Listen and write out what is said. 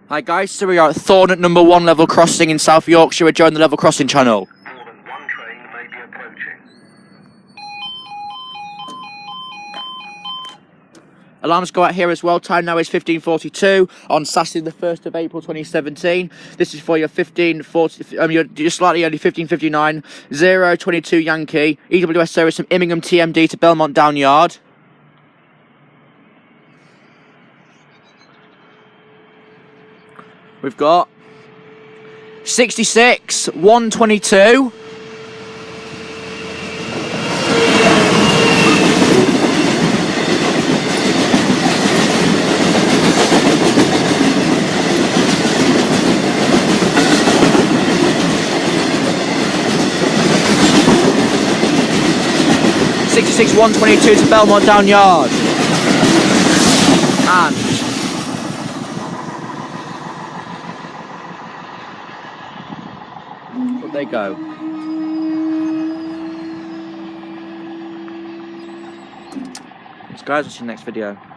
Hi guys, so we are at Thorne at number 1 level crossing in South Yorkshire. Join the level crossing channel. More than one train may be approaching. Alarms go out here as well. Time now is 15:42 on Saturday the 1st of April 2017. This is for your 15:40, you're slightly early 15:59, 022 Yankee, EWS service from Immingham TMD to Belmont Down Yard. We've got 66 122. Six 122 to Belmont Down Yard. And up they go. Thanks guys, I'll see you in the next video.